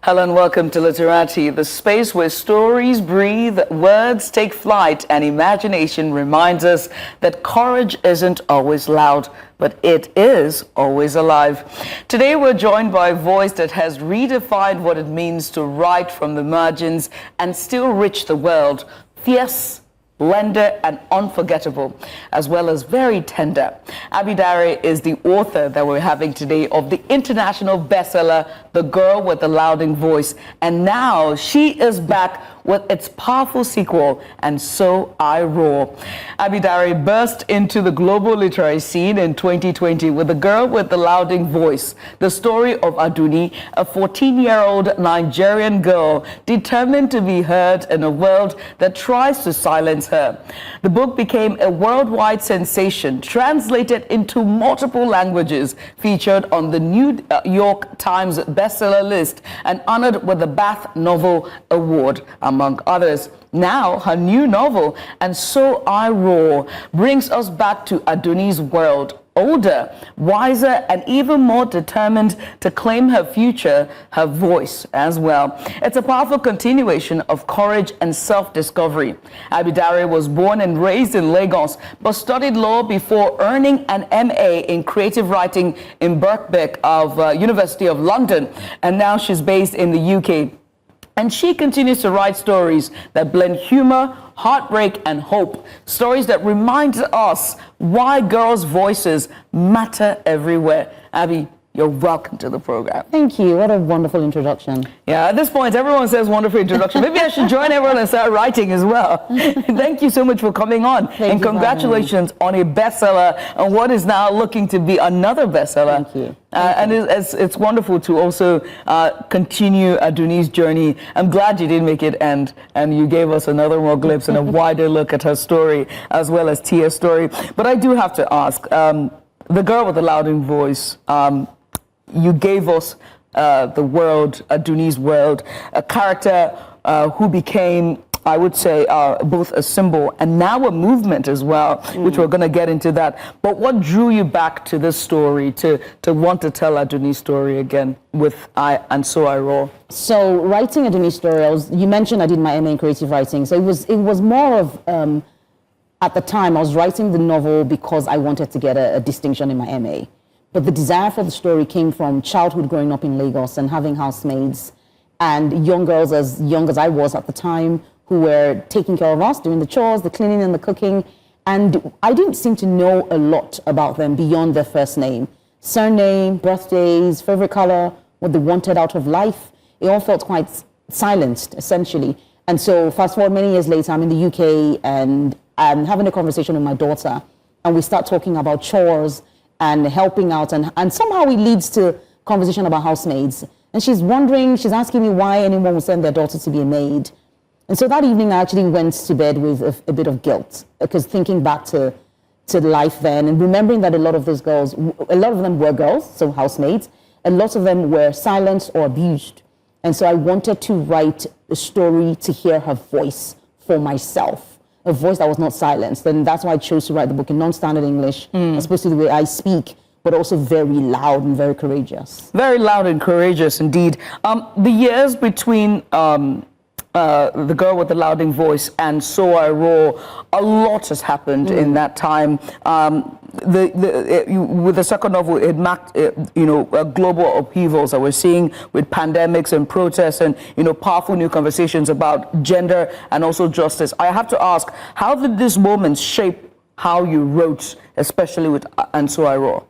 Hello and welcome to Literati, the space where stories breathe, words take flight, and imagination reminds us that courage isn't always loud, but it is always alive. Today we're joined by a voice that has redefined what it means to write from the margins and still reach the world. Fierce, blended and unforgettable, as well as very tender. Abi Daré is the author that we're having today of the international bestseller, The Girl with the Louding Voice. And now she is back with its powerful sequel, And So I Roar. Abi Daré burst into the global literary scene in 2020 with The Girl with the Louding Voice, the story of Adunni, a 14-year-old Nigerian girl determined to be heard in a world that tries to silence her. The book became a worldwide sensation, translated into multiple languages, featured on the New York Times bestseller list, and honored with the Bath Novel Award, among others. Now, her new novel, And So I Roar, brings us back to Adunni's world, older, wiser, and even more determined to claim her future, her voice as well. It's a powerful continuation of courage and self-discovery. Abi Daré was born and raised in Lagos, but studied law before earning an MA in creative writing in Birkbeck of University of London, and now she's based in the UK. And she continues to write stories that blend humor, heartbreak, and hope. Stories that remind us why girls' voices matter everywhere. Abi, you're welcome to the program. Thank you. What a wonderful introduction. Yeah, at this point, everyone says wonderful introduction. Maybe I should join everyone and start writing as well. Thank you so much for coming on. And congratulations on a bestseller and what is now looking to be another bestseller. Thank you. And it's wonderful to also continue Adunni's journey. I'm glad you did make it and you gave us another more glimpse and a wider look at her story as well as Tia's story. But I do have to ask, The Girl with the Louding Voice, you gave us the world, Adunni's world, a character who became, I would say, both a symbol and now a movement as well, which we're going to get into that. But what drew you back to this story, to want to tell Adunni's story again with And So I Roar? So writing Adunni's story, you mentioned I did my MA in creative writing. So it was more of, at the time, I was writing the novel because I wanted to get a distinction in my MA. But the desire for the story came from childhood growing up in Lagos and having housemaids and young girls as young as I was at the time who were taking care of us, doing the chores, the cleaning and the cooking. And I didn't seem to know a lot about them beyond their first name. Surname, birthdays, favorite color, what they wanted out of life. It all felt quite silenced, essentially. And so fast forward many years later, I'm in the UK and I'm having a conversation with my daughter. And we start talking about chores and helping out, and somehow it leads to conversation about housemaids. And she's wondering, she's asking me why anyone would send their daughter to be a maid. And so that evening I actually went to bed with a bit of guilt, because thinking back to life then and remembering that a lot of those girls, a lot of them were girls, so housemaids, a lot of them were silenced or abused. And so I wanted to write a story to hear her voice for myself. A voice that was not silenced. And that's why I chose to write the book in non-standard English, as opposed to the way I speak, but also very loud and very courageous. Very loud and courageous indeed. The years between The Girl with the Louding Voice and So I Roar, a lot has happened in that time. With the second novel, it marked, global upheavals that we're seeing with pandemics and protests and, powerful new conversations about gender and also justice. I have to ask, how did this moment shape how you wrote, especially with And So I Roar?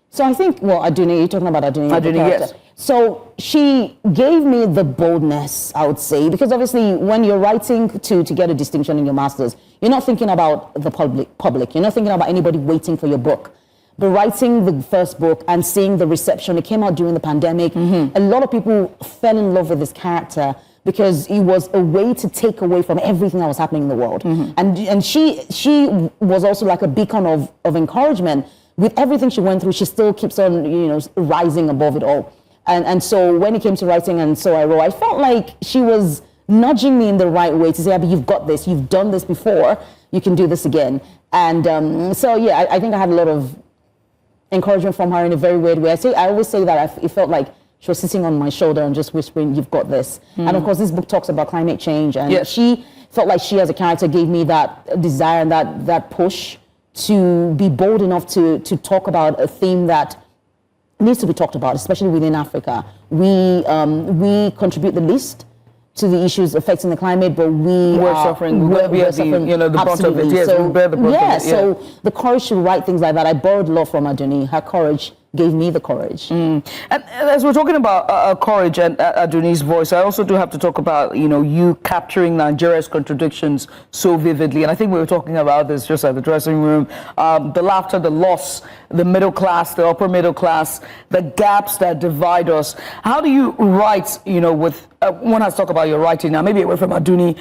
So I think, Adunni, you're talking about Adunni. Adunni, yes. So she gave me the boldness, I would say, because obviously when you're writing to get a distinction in your master's, you're not thinking about the public. You're not thinking about anybody waiting for your book. But writing the first book and seeing the reception, it came out during the pandemic. A lot of people fell in love with this character because it was a way to take away from everything that was happening in the world. And she was also like a beacon of encouragement. With everything she went through, she still keeps on, rising above it all. And so when it came to writing And So I Roar, I felt like she was nudging me in the right way to say, Abi, you've got this, you've done this before, you can do this again. And I think I had a lot of encouragement from her in a very weird way. I always say that it felt like she was sitting on my shoulder and just whispering, "You've got this." And of course, this book talks about climate change, and she felt like she, as a character, gave me that desire and that push to be bold enough to talk about a theme that needs to be talked about, especially within Africa. We contribute the least to the issues affecting the climate, but we're suffering. We're suffering, the brunt of it. Yes, so, we bear the brunt of it. So the courage to write things like that, I borrowed a lot from Adunni. Her courage gave me the courage. And as we're talking about courage and Adunni's voice, I also do have to talk about, you capturing Nigeria's contradictions so vividly. And I think we were talking about this just at the dressing room. The laughter, the loss, the middle class, the upper middle class, the gaps that divide us. How do you write, with, one has to talk about your writing now, maybe away from Adunni,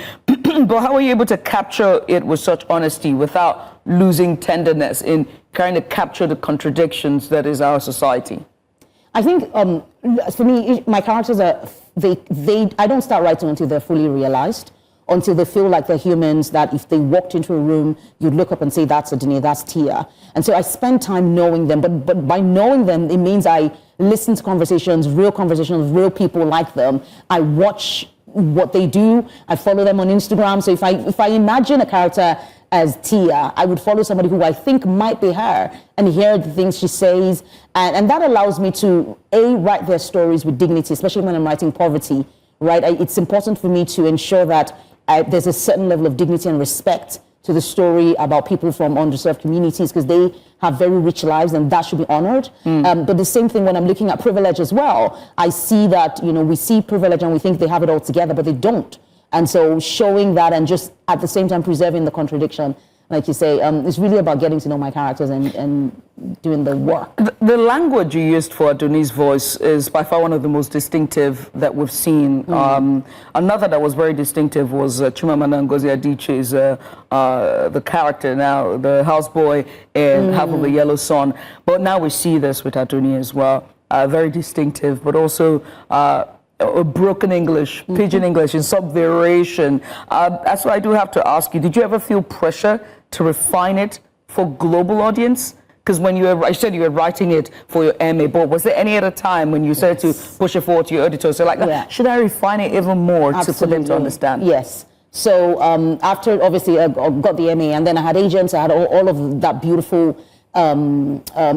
but how are you able to capture it with such honesty without losing tenderness in trying to capture the contradictions that is our society? I think for me, my characters are, I don't start writing until they're fully realized, until they feel like they're humans, that if they walked into a room, you'd look up and say, that's Adunni, that's Tia. And so I spend time knowing them, but by knowing them, it means I listen to conversations, real people like them. I watch what they do. I follow them on Instagram. So if I imagine a character as Tia, I would follow somebody who I think might be her and hear the things she says. And that allows me to, write their stories with dignity, especially when I'm writing poverty, right? It's important for me to ensure that there's a certain level of dignity and respect to the story about people from underserved communities, because they have very rich lives and that should be honored. But the same thing when I'm looking at privilege as well. I see that, we see privilege and we think they have it all together, but they don't. And so showing that and just at the same time preserving the contradiction, like you say, it's really about getting to know my characters and doing the work. The language you used for Adunni's voice is by far one of the most distinctive that we've seen. Another that was very distinctive was Chimamanda Ngozi Adichie's the character now, the houseboy in Half of a Yellow Sun. But now we see this with Adunni as well. Very distinctive, but also a broken English, pidgin English in some variation. That's why I do have to ask you, did you ever feel pressure to refine it for global audience? Because when I said you were writing it for your MA, but was there any other time when you said to push it forward to your editors, so should I refine it even more for them to understand? Yes. So after, obviously, I got the MA, and then I had agents, I had all of that beautiful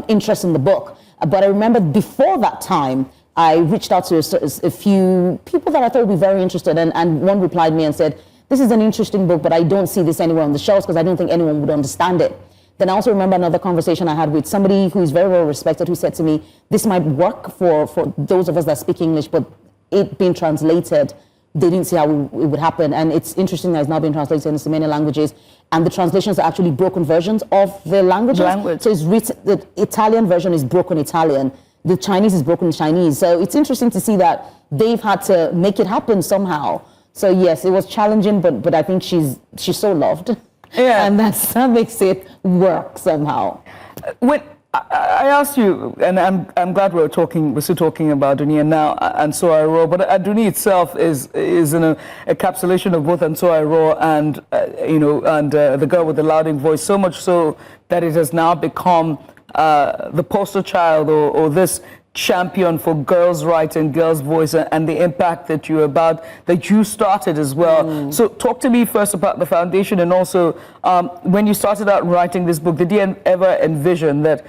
interest in the book. But I remember before that time, I reached out to a few people that I thought would be very interested, and one replied me and said, this is an interesting book, but I don't see this anywhere on the shelves because I don't think anyone would understand it. Then I also remember another conversation I had with somebody who is very well respected, who said to me, this might work for those of us that speak English, but it being translated, they didn't see how it would happen. And it's interesting that it's now been translated into many languages, and the translations are actually broken versions of the languages. So it's written, the Italian version is broken Italian, the Chinese is broken Chinese. So it's interesting to see that they've had to make it happen somehow. So yes, it was challenging, but I think she's so loved. Yeah. And that makes it work somehow. When I asked you, and I'm glad we're still talking about Adunni now, and So I Roar, but Adunni itself is an encapsulation of both and So I Roar and the girl with the louding voice, so much so that it has now become the poster child or this champion for girls' rights and girls' voice, and the impact that you started as well. So talk to me first about the foundation, and also when you started out writing this book, did you ever envision that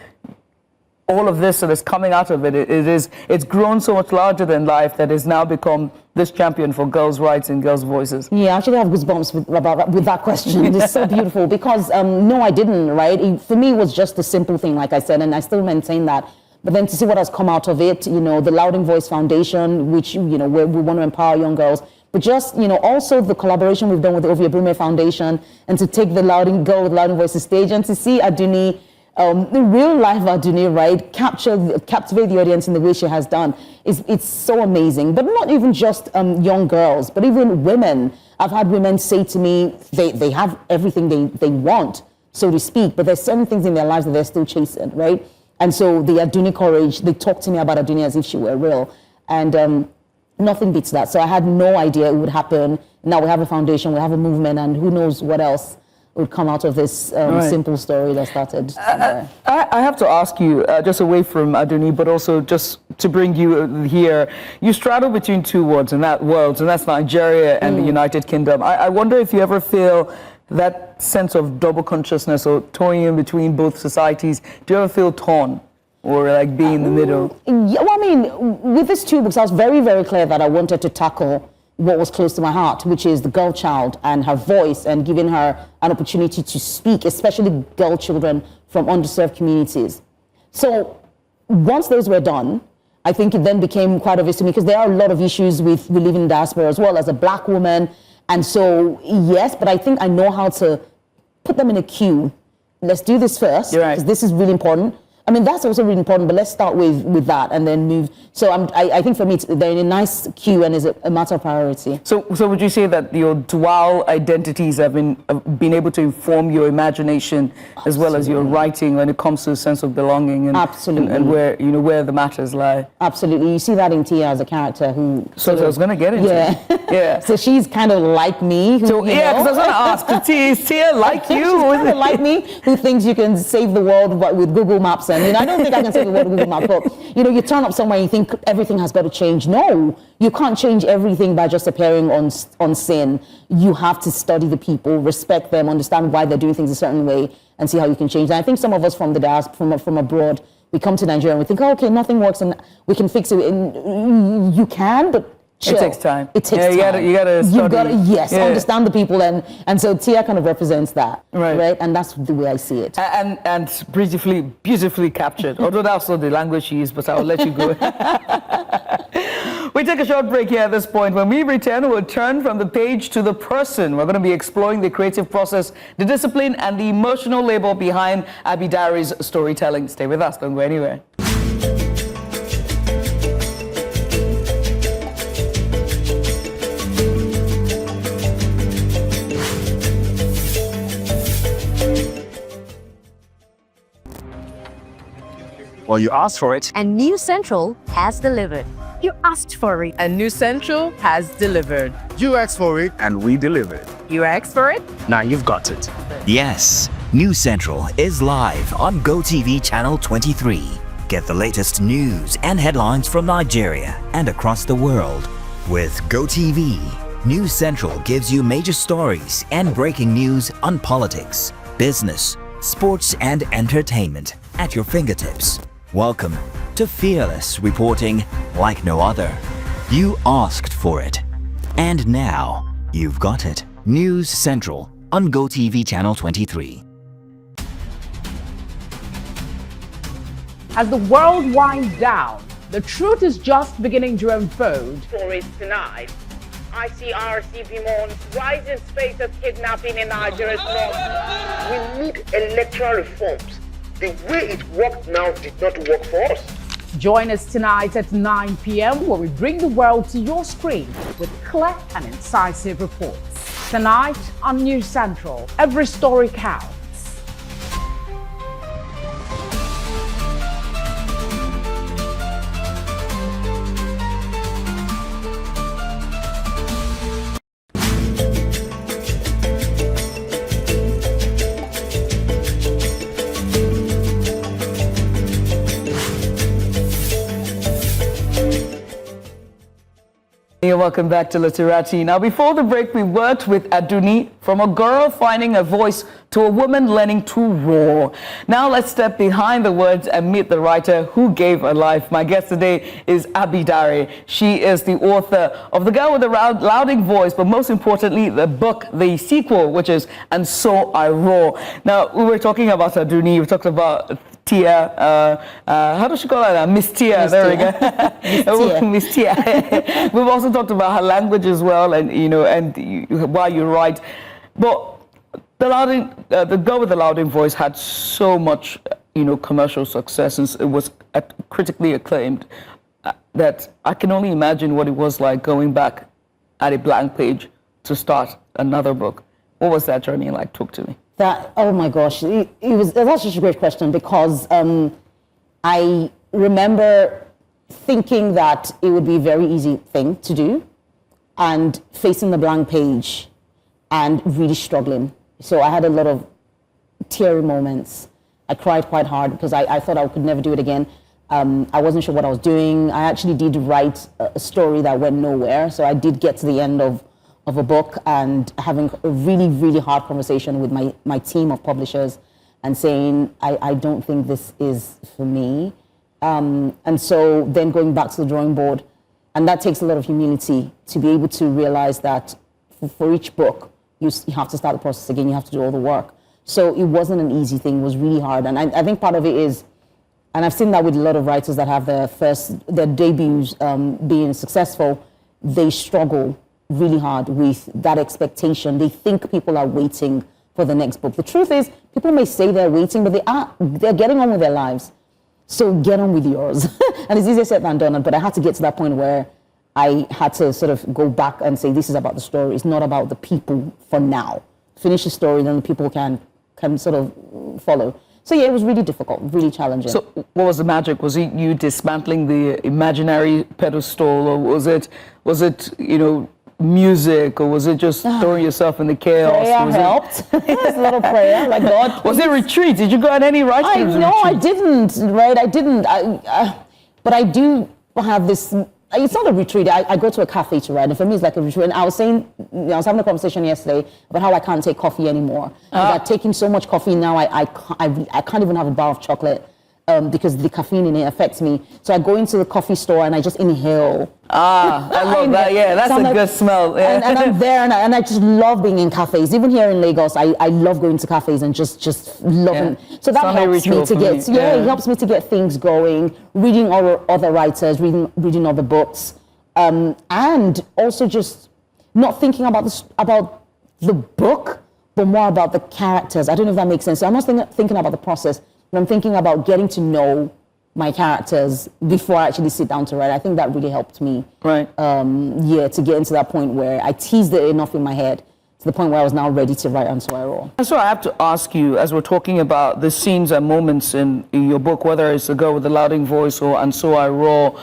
all of this that is coming out of it's grown so much larger than life that it's now become this champion for girls' rights and girls' voices? Yeah, I actually have goosebumps with that question. It's so beautiful because no, I didn't, right? For me, it was just a simple thing, like I said, and I still maintain that. But then to see what has come out of it, the Louding Voice Foundation, which, where we want to empower young girls, but just, also the collaboration we've done with the Ovie Ebrume Foundation, and to take the girl with Louding Voice to stage, and to see Adunni, the real life Adunni, right, captivate the audience in the way she has done. It's so amazing. But not even just young girls, but even women. I've had women say to me, they have everything they want, so to speak, but there's certain things in their lives that they're still chasing, right? And so the Adunni courage, they talk to me about Adunni as if she were real. And nothing beats that. So I had no idea it would happen. Now we have a foundation, we have a movement, and who knows what else would come out of this simple story that started. I have to ask you, just away from Adunni, but also just to bring you here. You straddle between two worlds, and that's Nigeria and the United Kingdom. I wonder if you ever feel that sense of double consciousness or toying in between both societies. Do you ever feel torn or like being in the middle? Yeah, well, I mean, with these two books, I was very, very clear that I wanted to tackle what was close to my heart, which is the girl child and her voice, and giving her an opportunity to speak, especially girl children from underserved communities. So once those were done, I think it then became quite obvious to me, because there are a lot of issues with living in diaspora as well as a black woman. And so, yes, but I think I know how to put them in a queue. Let's do this first, because this is really important. I mean, that's also really important, but let's start with that and then move. So I think for me, they're in a nice queue and is a matter of priority. So would you say that your dual identities have been able to inform your imagination as well as your writing when it comes to a sense of belonging and and where the matters lie? Absolutely. You see that in Tia as a character who. So I was going to get into it. Yeah. So she's kind of like me. Because I was going to ask, is Tia like you? She's kind of like me, who thinks you can save the world with Google Maps. And I don't think I can save the world with Google Maps, but you turn up somewhere and you think everything has got to change. No, you can't change everything by just appearing on scene. You have to study the people, respect them, understand why they're doing things a certain way, and see how you can change. And I think some of us from the diaspora, from abroad, we come to Nigeria and we think, oh, okay, nothing works and we can fix it. And you can, but chill. It takes time. It takes time. You gotta study. Understand the people, and so Tia kind of represents that, right? And that's the way I see it. And beautifully captured. Although that's not the language she used, but I'll let you go. We take a short break here at this point. When we return, we'll turn from the page to the person. We're going to be exploring the creative process, the discipline, and the emotional labor behind Abi Daré's storytelling. Stay with us. Don't go anywhere. Well, you asked for it. And News Central has delivered. You asked for it. And News Central has delivered. You asked for it. And we delivered. You asked for it? Now you've got it. Yes, News Central is live on GoTV Channel 23. Get the latest news and headlines from Nigeria and across the world. With GoTV, News Central gives you major stories and breaking news on politics, business, sports and entertainment at your fingertips. Welcome to fearless reporting like no other. You asked for it. And now you've got it. News Central on GoTV Channel 23. As the world winds down, the truth is just beginning to unfold. Stories tonight. ICRC mourns rising spate of kidnapping in Nigeria's north. We need electoral reforms. The way it worked now did not work for us. Join us tonight at 9 p.m. where we bring the world to your screen with clear and incisive reports. Tonight on News Central, every story counts. Welcome back to Literati. Now, before the break, we worked with Adunni, from a girl finding a voice to a woman learning to roar. Now, let's step behind the words and meet the writer who gave her life. My guest today is Abi Daré. She is the author of The Girl with the Louding Voice, but most importantly, the book, the sequel, which is And So I Roar. Now, we were talking about Adunni. We talked about Tia, how does she call her? Miss Tia. There we go. Miss Tia. We've also talked about her language as well, and why you write. But the Girl with the Louding Voice had so much, commercial success, and it was critically acclaimed. That I can only imagine what it was like going back at a blank page to start another book. What was that journey like? Talk to me. Oh my gosh, that's such a great question, because I remember thinking that it would be a very easy thing to do and facing the blank page and really struggling. So I had a lot of teary moments. I cried quite hard because I thought I could never do it again. I wasn't sure what I was doing. I actually did write a story that went nowhere. So I did get to the end of a book and having a really, really hard conversation with my team of publishers and saying, I don't think this is for me. And so then going back to the drawing board, and that takes a lot of humility to be able to realize that for each book, you have to start the process again, you have to do all the work. So it wasn't an easy thing, it was really hard. And I think part of it is, and I've seen that with a lot of writers that have their debuts being successful, they struggle really hard with that expectation. They think people are waiting for the next book. The truth is, people may say they're waiting, but they're getting on with their lives. So get on with yours. And it's easier said than done, but I had to get to that point where I had to sort of go back and say, this is about the story. It's not about the people for now. Finish the story, then the people can sort of follow. So yeah, it was really difficult, really challenging. So what was the magic? Was it you dismantling the imaginary pedestal, or was it music, or was it just throwing yourself in the chaos? Prayer helped. It's a little prayer, like God. Was it retreat? Did you go on any writing retreat? No, I didn't. Right, I didn't. But I do have this. It's not a retreat. I go to a cafe to write, and for me, it's like a retreat. And I was saying, I was having a conversation yesterday about how I can't take coffee anymore. I've taken so much coffee now, I can't even have a bar of chocolate because the caffeine in it affects me. So I go into the coffee store and I just inhale. I love that. Yeah, that's a good smell. Yeah. And I'm there, and I just love being in cafes. Even here in Lagos, I love going to cafes and just loving. Yeah. So that Sunday helps me to get. It helps me to get things going. Reading other writers, reading other books, and also just not thinking about the book, but more about the characters. I don't know if that makes sense. So I'm not thinking about the process, but I'm thinking about getting to know my characters before I actually sit down to write. I think that really helped me. Right. To get into that point where I teased it enough in my head to the point where I was now ready to write, and so I wrote. And so I have to ask you, as we're talking about the scenes and moments in your book, whether it's The Girl with the Louding Voice or And So I Roar,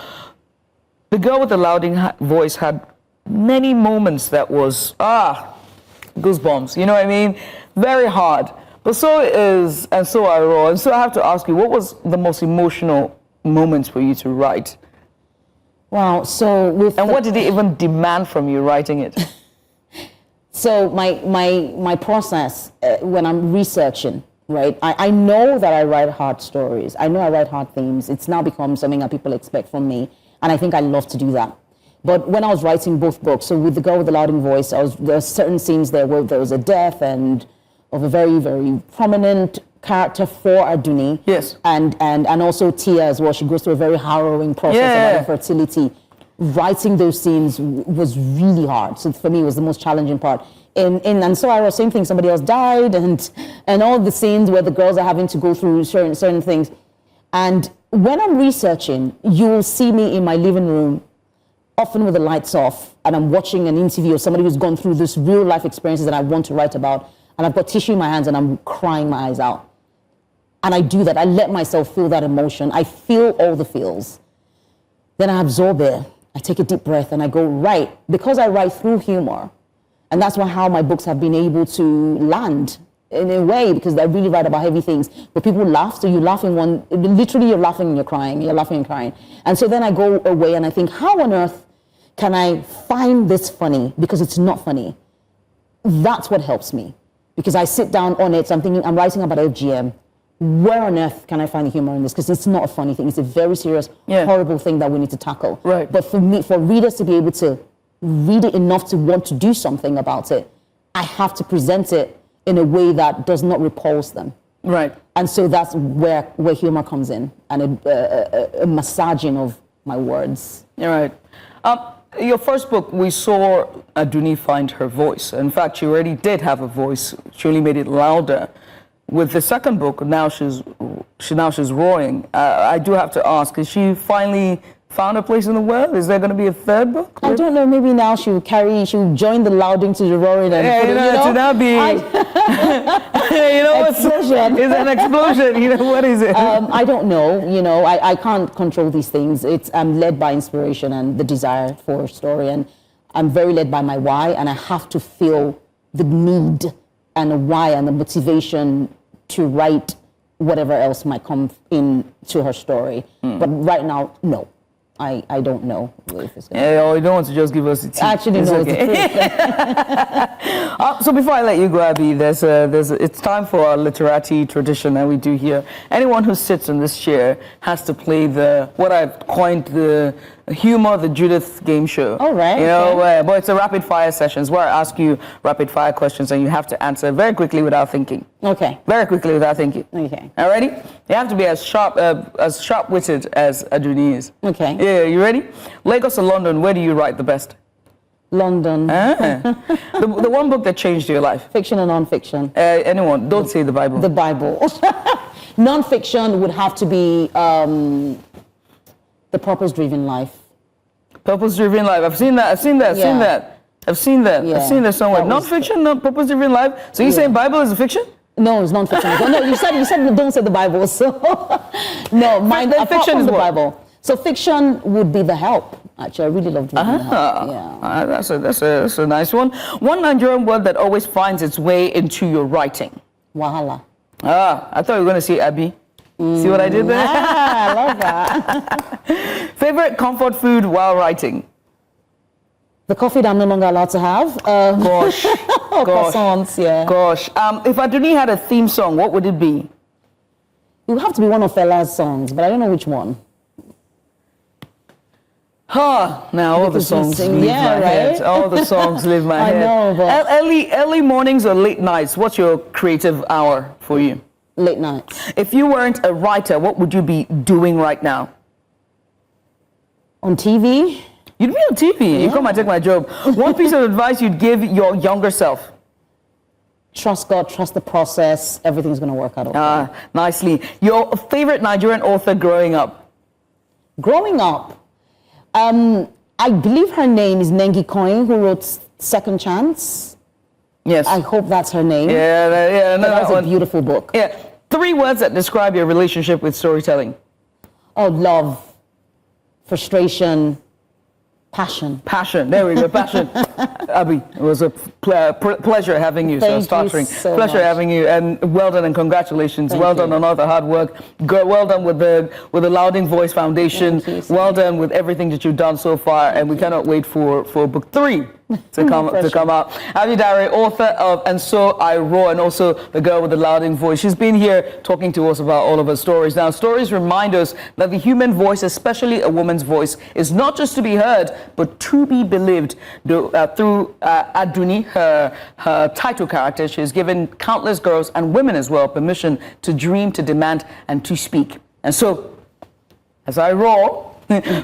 The Girl with the Louding Voice had many moments that was, goosebumps, you know what I mean? Very hard. But so is And So I Roar. And so I have to ask you, what was the most emotional moments for you to write? Wow, so what did it even demand from you writing it? So my process when I'm researching, right? I know that I write hard stories. I know I write hard themes. It's now become something that people expect from me, and I think I love to do that. But when I was writing both books, so with The Girl with the Louding Voice, there are certain scenes there where there was a death and of a very, very prominent character for Adunni. Yes. And also Tia as well. She goes through a very harrowing process about infertility. Writing those scenes was really hard. So for me, it was the most challenging part. And so I was same thing. Somebody else died, and all the scenes where the girls are having to go through certain things. And when I'm researching, you will see me in my living room, often with the lights off, and I'm watching an interview of somebody who's gone through this real life experiences that I want to write about. And I've got tissue in my hands and I'm crying my eyes out. And I do that. I let myself feel that emotion. I feel all the feels. Then I absorb it. I take a deep breath and I go, right. Because I write through humor. And that's how my books have been able to land in a way, because I really write about heavy things. But people laugh, so you laugh in one, literally you're laughing and you're crying. You're laughing and crying. And so then I go away and I think, how on earth can I find this funny? Because it's not funny. That's what helps me. Because I sit down on it, so I'm thinking, I'm writing about FGM. Where on earth can I find the humor in this? Because it's not a funny thing. It's a very serious, horrible thing that we need to tackle. Right. But for readers to be able to read it enough to want to do something about it, I have to present it in a way that does not repulse them. Right. And so that's where humor comes in, and a massaging of my words. You're right. Your first book, we saw Adunni find her voice. In fact, she already did have a voice. She only made it louder. With the second book, now she's roaring. I do have to ask, is she finally found a place in the world? Is there going to be a third book? I don't know. Maybe now she'll join the louding to the roaring. And to now be, explosion. It's an explosion. What is it? I don't know. I can't control these things. I'm led by inspiration and the desire for a story, and I'm very led by my why, and I have to feel the need and the why and the motivation to write whatever else might come into her story. But right now, no. I don't know if it's going to. Yeah, or you don't want to just give us the tea. Actually, no, okay. So before I let you go, Abi, it's time for our Literati tradition that we do here. Anyone who sits in this chair has to play what I've coined the humor, the Judith game show. All right. You know, but it's a rapid fire sessions where I ask you rapid fire questions and you have to answer very quickly without thinking. Okay. Very quickly without thinking. Okay. All ready? You have to be as sharp-witted as Adunni is. Okay. Yeah, you ready? Lagos or London, where do you write the best? London. The one book that changed your life? Fiction and non-fiction. Anyone, don't say the Bible. The Bible. Non-fiction would have to be The Purpose-Driven Life. Purpose-Driven Life. I've seen that. Yeah. I've seen that somewhere. That was Non-fiction, not purpose-driven life. So you're saying Bible is a fiction? No, it's non-fiction. No, you said don't say the Bible. So no, mine. Then Apart fiction from is the what? Bible. So fiction would be The Help. Actually, I really loved reading The Help. Yeah. That's a nice one. One Nigerian word that always finds its way into your writing. Wahala. I thought you were going to say Abi. See what I did there? I love that. Favorite comfort food while writing? The coffee that I'm no longer allowed to have. Gosh. Croissants, yeah. Gosh. If Adunni had a theme song, what would it be? It would have to be one of Fela's songs, but I don't know which one. Now all the songs leave my right? head. All the songs leave my head. I know, but Early mornings or late nights? What's your creative hour for you? late nights. If you weren't a writer, what would you be doing right now? On TV? You'd be on TV. Yeah. You come and take my job. One piece of advice you'd give your younger self? Trust God, trust the process. Everything's going to work out okay. Nicely. Your favorite Nigerian author growing up? Growing up, I believe her name is Nengi Koin, who wrote Second Chance. Yes. I hope that's her name. Yeah. No, that's a beautiful book. Yeah. 3 words that describe your relationship with storytelling. Oh, love, frustration, passion. Passion. There we go. Passion. Abi, it was a pleasure having you. Thank you so pleasure much. having you, and well done and congratulations. Thank well you. done on all the hard work. Well done with the Louding Voice Foundation. Thank you. Well done with everything that you've done so far, and we cannot wait for book 3 to come out. Abi Daré, author of And So I Roar, and also the girl with the louding voice. She's been here talking to us about all of her stories. Now, stories remind us that the human voice, especially a woman's voice, is not just to be heard, but to be believed. Through Adunni, her title character, she has given countless girls and women as well permission to dream, to demand, and to speak. And so, as I roar,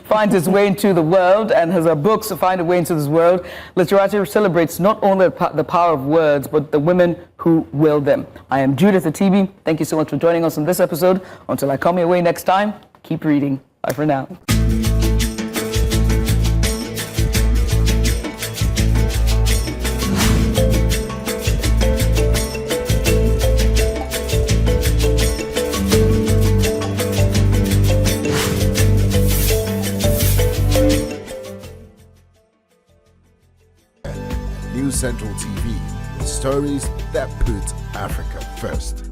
finds its way into the world, and as our books find a way into this world, Literati celebrates not only the power of words, but the women who wield them. I am Judith Atibi. Thank you so much for joining us on this episode. Until I come your way next time, keep reading. Bye for now. News Central TV, with stories that put Africa first.